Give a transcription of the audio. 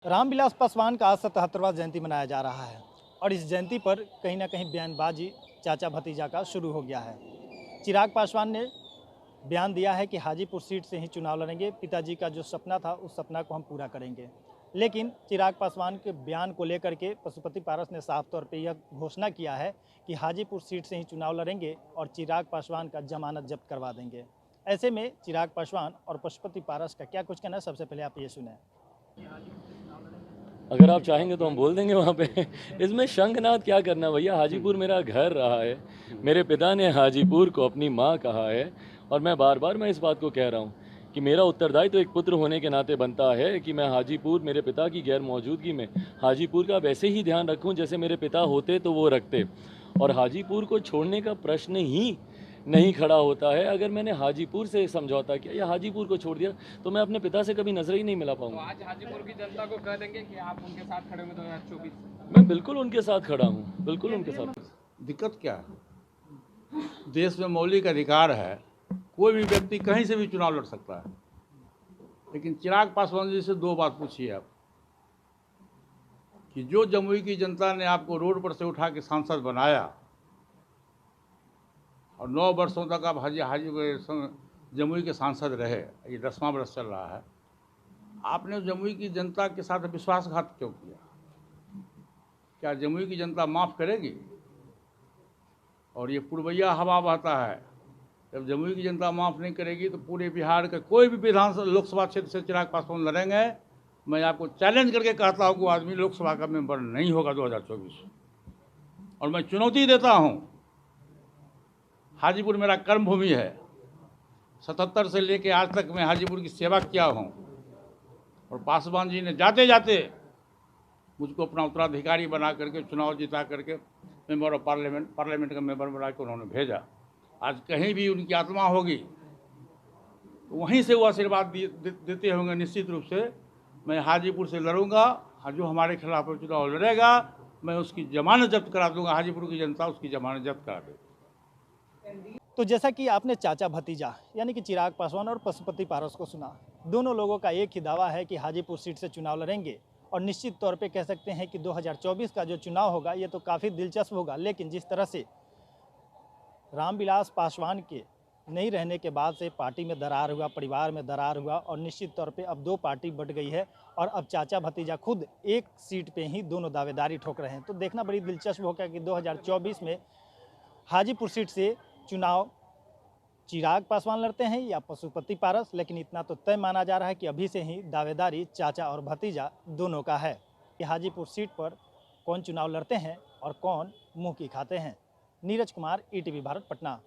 रामविलास पासवान का आज 77वां जयंती मनाया जा रहा है और इस जयंती पर कहीं ना कहीं बयानबाजी चाचा भतीजा का शुरू हो गया है। चिराग पासवान ने बयान दिया है कि हाजीपुर सीट से ही चुनाव लड़ेंगे, पिताजी का जो सपना था उस सपना को हम पूरा करेंगे। लेकिन चिराग पासवान के बयान को लेकर के पशुपति पारस ने साफ तौर पर यह घोषणा किया है कि हाजीपुर सीट से ही चुनाव लड़ेंगे और चिराग पासवान का जमानत जब्त करवा देंगे। ऐसे में चिराग पासवान और पशुपति पारस का क्या कुछ कहना है, सबसे पहले आप ये सुने। अगर आप चाहेंगे तो हम बोल देंगे वहाँ पे। इसमें शंखनाद क्या करना भैया, हाजीपुर मेरा घर रहा है, मेरे पिता ने हाजीपुर को अपनी माँ कहा है और मैं बार बार इस बात को कह रहा हूँ कि मेरा उत्तरदायित्व तो एक पुत्र होने के नाते बनता है कि मैं हाजीपुर, मेरे पिता की गैर मौजूदगी में हाजीपुर का वैसे ही ध्यान रखूँ जैसे मेरे पिता होते तो वो रखते, और हाजीपुर को छोड़ने का प्रश्न ही नहीं खड़ा होता है। अगर मैंने हाजीपुर से समझौता किया या हाजीपुर को छोड़ दिया तो मैं अपने पिता से कभी नजर ही नहीं मिला पाऊंगा। तो आज हाजीपुर की जनता को कह देंगे कि आप उनके साथ खड़े होंगे 2024 से? मैं बिल्कुल उनके साथ खड़ा हूँ, बिल्कुल उनके साथ। दिक्कत क्या है? देश में मौलिक अधिकार है, कोई भी व्यक्ति कहीं से भी चुनाव लड़ सकता है। लेकिन चिराग पासवान जी से दो बात पूछिए आप कि जो जमुई की जनता ने आपको रोड पर से उठा के सांसद बनाया और 9 वर्षों तक आप जमुई के सांसद रहे, ये 10वां वर्ष चल रहा है, आपने जमुई की जनता के साथ विश्वासघात क्यों किया? क्या जमुई की जनता माफ़ करेगी? और ये पुरवैया हवा बहता है, जब जमुई की जनता माफ़ नहीं करेगी तो पूरे बिहार का कोई भी विधानसभा लोकसभा क्षेत्र से चिराग पासवान लड़ेंगे। मैं आपको चैलेंज करके कहता हूँ कि आदमी लोकसभा का मेंबर नहीं होगा 2024। और मैं चुनौती देता हूँ, हाजीपुर मेरा कर्मभूमि है, 77 से लेके आज तक मैं हाजीपुर की सेवा किया हूँ और पासवान जी ने जाते जाते मुझको अपना उत्तराधिकारी बना करके चुनाव जिता करके मेंबर ऑफ पार्लियामेंट का मेंबर बना के उन्होंने भेजा। आज कहीं भी उनकी आत्मा होगी तो वहीं से वो आशीर्वाद देते होंगे। निश्चित रूप से मैं हाजीपुर से लड़ूंगा, जो हमारे खिलाफ चुनाव लड़ेगा मैं उसकी जमानत जब्त करा दूंगा। हाजीपुर की जनता उसकी जमानत जब्त करा देगी। तो जैसा कि आपने चाचा भतीजा यानी कि चिराग पासवान और पशुपति पारस को सुना, दोनों लोगों का एक ही दावा है कि हाजीपुर सीट से चुनाव लड़ेंगे और निश्चित तौर पे कह सकते हैं कि 2024 का जो चुनाव होगा ये तो काफ़ी दिलचस्प होगा। लेकिन जिस तरह से रामविलास पासवान के नहीं रहने के बाद से पार्टी में दरार हुआ, परिवार में दरार हुआ और निश्चित तौर पे अब 2 पार्टी बट गई है और अब चाचा भतीजा खुद एक सीट पे ही दोनों दावेदारी ठोक रहे हैं। तो देखना बड़ी दिलचस्प होगा कि 2024 में हाजीपुर सीट से चुनाव चिराग पासवान लड़ते हैं या पशुपति पारस। लेकिन इतना तो तय माना जा रहा है कि अभी से ही दावेदारी चाचा और भतीजा दोनों का है कि हाजीपुर सीट पर कौन चुनाव लड़ते हैं और कौन मुंह की खाते हैं। नीरज कुमार, ETV भारत, पटना।